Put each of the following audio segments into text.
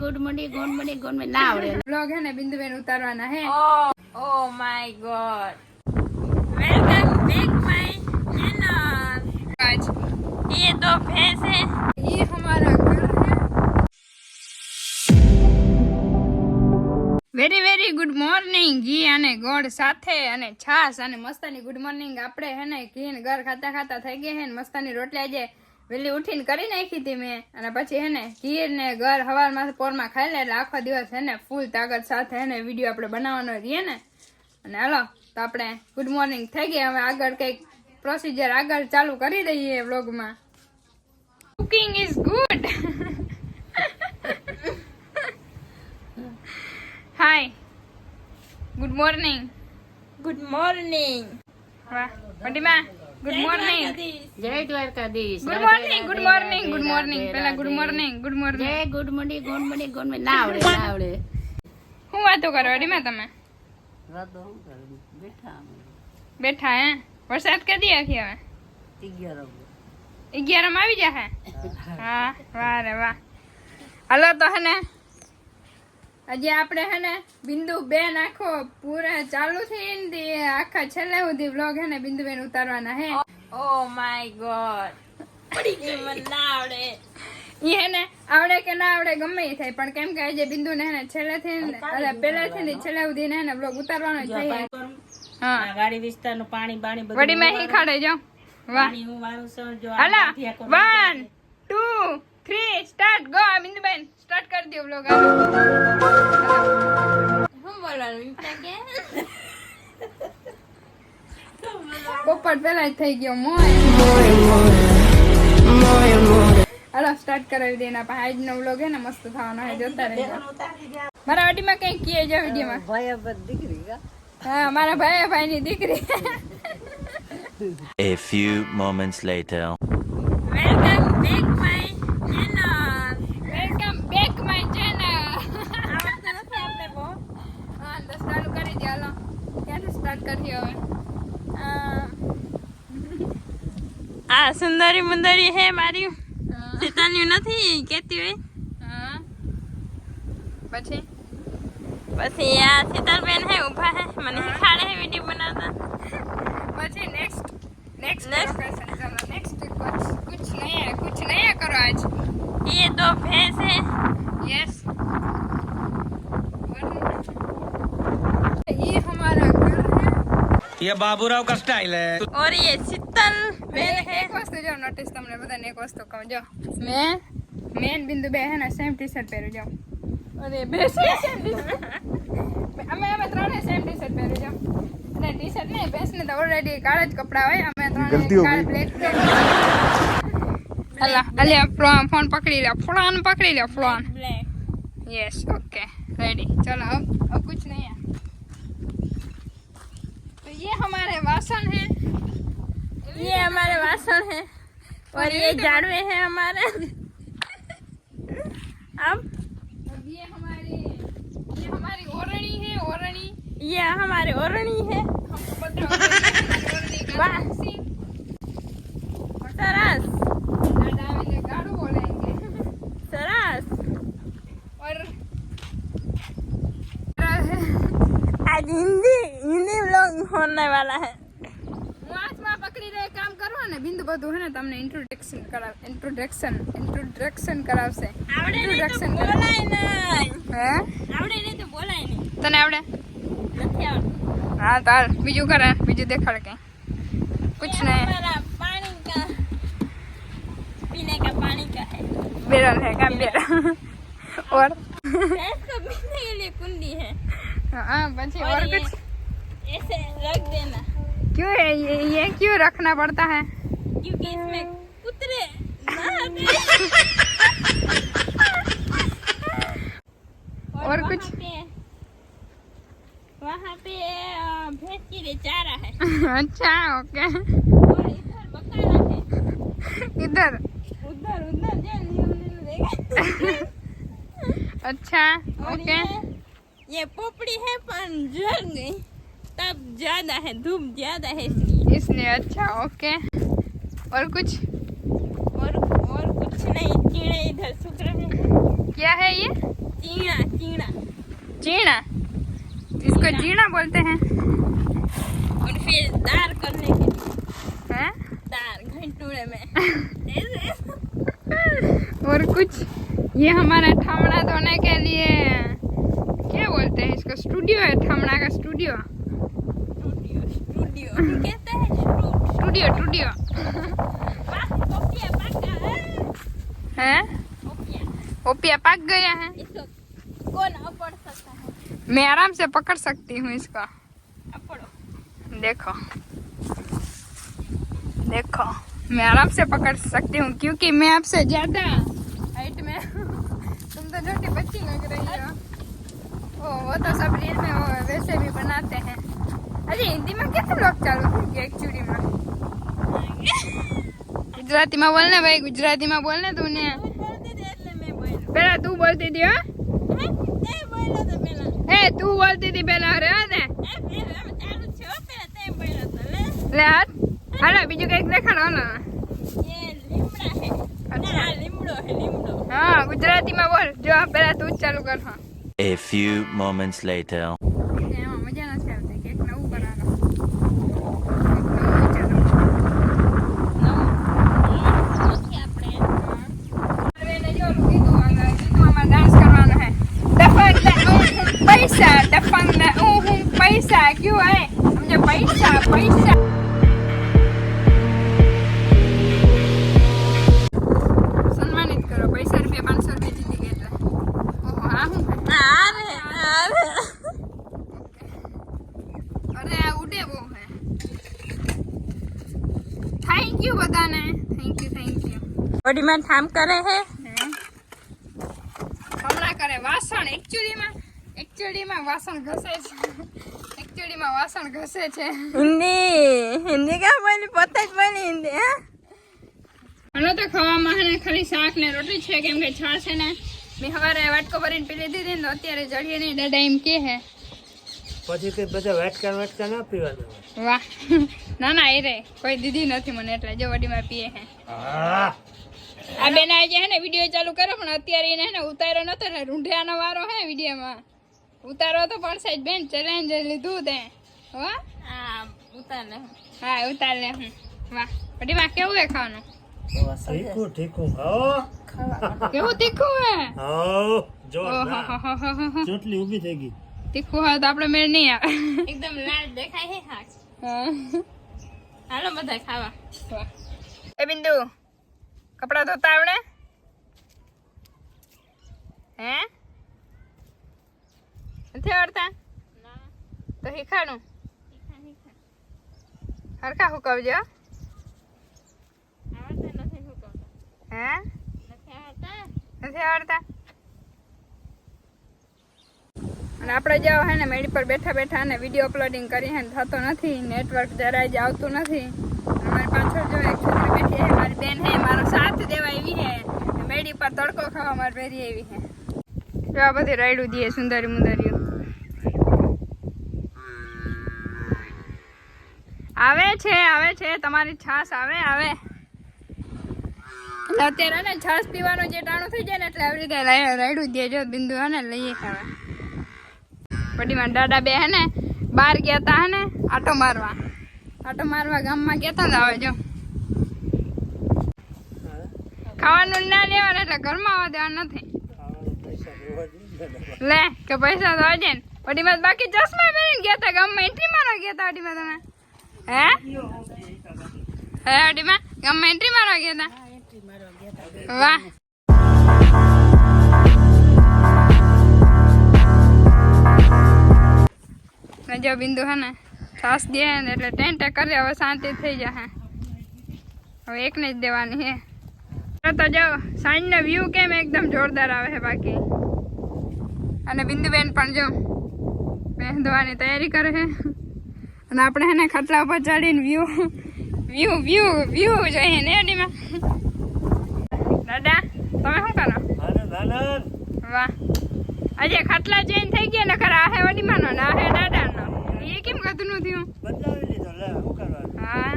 Good morning ना आवड़े vlog है ना बिंदु बेन उतारवाना है। Oh my god. Welcome back my channel. आज ये दो भैंस है। ये हमारा घर है। વેરી વેરી ગુડ મોર્નિંગ ઘી અને ગોળ સાથે અને છાસ અને મસ્તાની ગુડ મોર્નિંગ આપણે હે ને ઘી ને ઘર ખાતા ખાતા થઈ ગયા હે ને મસ્તાની રોટલી આજે વેલી ઉઠીને કરી નાખી હતી મેં અને પછી હે ને ઘી ને ઘર હવારમાં પોરમાં ખાઈ લે એટલે આખો દિવસ હે ને ફૂલ તાકાત સાથે હે ને વિડીયો આપણે બનાવવાનો રહીએ ને અને હાલો તો આપણે ગુડ મોર્નિંગ થઈ ગયા હવે આગળ કંઈક પ્રોસિજર આગળ ચાલુ કરી દઈએ વ્લોગમાં cooking is good hi good morning Good morning. વાહ વડીમા ગુડ મોર્નિંગ जय Dwarkadhish good morning good morning good morning પેલા ગુડ મોર્નિંગ जय गुड मॉर्निंग ना आवड़े હું વાતો કરો વડીમા તમે બેઠા હે વરસાદ કદી આખી હવે 11 માં આવી જાહે હા વાહ રે વાહ હાલો તો હે ને આજે આપણે હે ને બિંદુ બેન આખો પૂરા ચાલુ થઈને આખા છેલ્લે સુધી વ્લોગ હે ને બિંદુ બેન ઉતારવાના હે Oh my god. ये मन ना आवड़े. ઈ હે ને આવડે કે ના આવડે ગમે ઈ થાય પણ કેમ કે આજે બિંદુ ને હે ને છેલ્લેથી અરે પહેલેથી ને છેલ્લે સુધી ને હે ને વ્લોગ ઉતારવાનો જ થાય હા ગાડી વિસ્તારનું પાણી બાણી બધું વડી માં ખાડે જાઓ વાહ પાણી હું મારું સર જો હાલા 1 2 3 સ્ટાર્ટ ગો બિંદુબેન સ્ટાર્ટ કરી દો વ્લોગ હું બોલવાનું વિમતા કે પોપટ પેલા જ થઈ ગયો હાલો સ્ટાર્ટ કરાવી દે એના પાસે આજનો વ્લોગ હે ને મસ્ત થવાનો હે જોતા રહેજો મારા વાડીમાં કઈ કીએ જો વિડીયોમાં भाई अब दिख હા મારા ભાઈ ની દીકરી A few moments later. Welcome back my channel. Welcome back my channel આવડતું નથી આપણે બહુ. હા તો ચાલુ કરી દે હાલો ક્યાંથી સ્ટાર્ટ કરીએ હવે આ સુંદરી મુંદરી હે મારી સીતાન્યું નથી કેતી હોય હા પછી પછી આ શીતલબેન હે ઊભા હે મને શીખાડે હે વિડીયો બનાવતા પછી નેક્स्ट लोकेशन चलो नेक्स्ट कुछ नया करो आज ये दो भैंस है यस ये हमारा घर है ये बाबूराव का स्टाइल है और ये शीतल बेन है एक वस्तु जो नोटिस तुमने बता एक वस्तु कहूं जो मैं बिंदु बे है ना सेम टी शर्ट पहरू जाओ अरे बे सेम टी शर्ट અમે ત્રણે સેમ ટી શર્ટ પહેરી જાવ અને ટી શર્ટ ને બેસ ને તો ઓલરેડી કાળા જ કપડા હોય અમે ત્રણે કાળા બ્લેક અલ્લા અલ્યા ફોન પકડી લે phone black yes okay ready चलो अब कुछ नहीं है तो ये हमारे वासन है ये हमारे वासन है और ये झाड़वे हैं हमारे अब ये हमारी ओरणी है ओरणी ये हमारे ओरणी है हमको पता ओरणी का वाह। सी सरस दादा आगे गाड़ू बोलेंगे सरस और आज हिंदी व्लॉग होने वाला है હું હાથમાં પકડી રહે કામ કરવા ને બિંદુ બધું હે ને તમને ઇન્ટ્રોડક્શન કરાવશે આવડે નહીં તો Introduction બોલાય નહીં હે આવડે નહીં તો બોલાય નહીં તને આવડે નથી આવડતું હા તાર બીજું કરે બીજું દેખાડ કઈ कुछ ये नहीं हमारा पानी का पीने का पानी का है बेरल है का बेरल और भैंस को पीने के लिए कुंडी है हाँ बच्चे और ये कुछ ऐसे रख देना क्यों है ये क्यों रखना पड़ता है क्योंकि इसमें कुतरे नहाते और कुछ? वहाँ पे भैंस के लिए चारा है अच्छा ओके और इधर बकाला है इधर उधर उधर जो देगा अच्छा और ओके ये पोपड़ी है पर जल गई तब ज्यादा है धूप ज्यादा है इसलिए इसलिए अच्छा ओके और कुछ और कुछ नहीं कीड़े इधर सूख रहे हैं क्या है ये चीना चीना चीना, इसको जीना बोलते हैं। और फिर दार करने के लिए हैं? दार घंटूड़े में ऐसे और कुछ ये हमारा ठमड़ा धोने के लिए क्या बोलते हैं इसको, स्टूडियो है, ठमड़ा का स्टूडियो। स्टूडियो स्टूडियो कहते हैं स्टूडियो स्टूडियो ओपिया पका है। ओपिया ओपिया पक गया है। इसको कौन अपड़ सकता है? मैं आराम से पकड़ सकती हूँ इसको। अपड़ो देखो देखो, मैं आराम से पकड़ सकती हूँ क्योंकि मैं आपसे ज्यादा हाइट में तुम तो छोटी बच्ची लग रही हो। वो तो सब रील में वो वैसे भी बनाते हैं। अरे हिंदी में कैसे लोग चालू થઈ ગયા एक्चुअली में? गुजराती में बोलने भाई, गुजराती में बोलने तूने। बोलते थे એટલે મેં બોલ્યો पहला तू बोलती थी हो? તે બોલ્યો તો પેલા ए तू बोलती थी पहला। अरे એ પેલા અમે ચાલુ છે હો, પેલા તે બોલ્યો તો લે ले हाथ हालो बीजू कईक देखाड़ो ना। એ લીમડા હે अच्छा। ના લીમડો હે લીમડો हाँ गुजराती में बोल, जो पहला तू જ ચાલુ કર। हाँ A few moments later. એમાં મજા નથી આવતી કે એક નવું બનાવો, નથી આપણે डांस करवाना है। पैसा डफंग पैसा क्यों है मुझे पैसा पैसा। सम्मानित करो, पैसा रुपया 500 रुपया जीती गए એટલે। ઓહો આ હું આરે અરે આ ઉડે બહુ હે। થેન્ક યુ બધાને, થેન્ક યુ। बड़ी में ठाम करे है હમણાં કરે વાસણ, એકચ્યુઅલી માં વાસણ ઘસે છે, એકચ્યુઅલી માં વાસણ ઘસે છે। हिंदी हिंदी का बोली पता જ बोली हिंदी हाँ હલો તો ખાવામાં હે ને ખાલી શાક ને રોટલી છે, કેમ કે છાશ છે ને મેં સવારે વાટકો ભરીને પી લીધી હતી ને, તો અત્યારે જડીએ નહીં દાદા એમ કે હે। પછી કે બધા વાટકા ના પીવાના હોય. વાહ ના ના એ રે કોઈ દીધી નથી મને એટલે જો વડીમાં પીએ હે। હા આ બેન આજે હે ને વિડીયો ચાલુ કર્યો પણ અત્યારે એને હે ને ઉતાર્યો નતો એટલે રૂંઢિયાનો વારો હે વિડીયોમાં ઉતારવો તો પડશે જ બેન, ચેલેન્જ લીધું તે હો। हाँ उतार ले હા ઉતાર લે હું। વાહ વડીમાં કેવું હે ખાવાનું? ઠીકું ખાઓ કેવું તીખું હે? હાઉ જોરદાર ઓહોહોહોહો। ચોટલી ઊભી થઈ ગઈ તીખું હોય તો આપણે મેળ નહીં આવે। एकदम लाल देखाय है हाँ હા हालो બધા ખાવા વાહ। એ બિંદુ કપડા ધોતા આવડે હે? નથી આવડતા? તો શીખાડું, હરખા હુકવજો આવડતા નથી હું કહું હે? નથી આવડતા નથી આવડતા? અને આપણે જો હે ને મેડી પર બેઠા બેઠા ને વિડીયો અપલોડિંગ કરી હે ને થતો નથી, નેટવર્ક જરાય જ આવતું નથી। અમારી પાછળ જો એક છોકરી બેઠી હે, મારી બેન હે, મારો સાથ દેવા આવી હે, મેડી પર તડકો ખાવા મારી બેરી આવી હે। જો આ બધી રાયડું દીએ સુંદરી મુંદરીઓ આવે છે તમારી છાશ આવે એટલે અત્યારે ને છાશ પીવાનું જે ટાણું થઈ જાય ને એટલે આવી રીતે રાયડું દે। જો બિંદુ હે ને લઈએ હવે પડીમાં દાદા બે હે ને બહાર ગયા તા હે ને આટો મારવા ગામમાં ગયા તા આવે જો ખાવાનું ના લેવાનું એટલે ઘરમાં આવવા દેવા નથી લે કે પૈસા તો આજે ને પડીમાં બાકી ચશ્મા પહેરીને ગયા તા ગામમાં એન્ટ્રી મારવા ગયા તા અડીમાં તમે હે અડીમાં ગામમાં એન્ટ્રી મારવા ગયા તા વાહ। જો બિંદુ હે ને છાશ દે ને એટલે ટેન્ટે કરે હવે શાંતિ થઈ જાય। હવે એકને જ દેવાની હે તો જો સાંજનો વ્યૂ કેમ એકદમ જોરદાર આવે છે બાકી। અને બિંદુબેન પણ જો પહેરવાની તૈયારી કરે છે અને આપણે હે ને ખાટલા ઉપર ચડીને વ્યૂ જોઈએ ને અડીમાં। દાદા તમે શું કરો? વાહ આજે ખાટલા ચેન્જ થઈ ગયા ને ખરા આ હે વડીમાનો ને આ હે દાદાનો, એ કેમ કદનું થયું? બદલાવી લીધો લે શું કરવાનું હા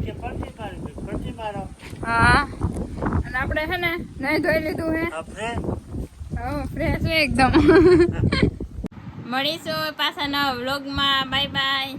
કે પડતી મારો હા અને આપણે હે ને નહીં ધોઈ લીધું હે આપણે ફ્રેશ એકદમ મળીશું પાછા નવા વ્લોગમાં. Bye bye.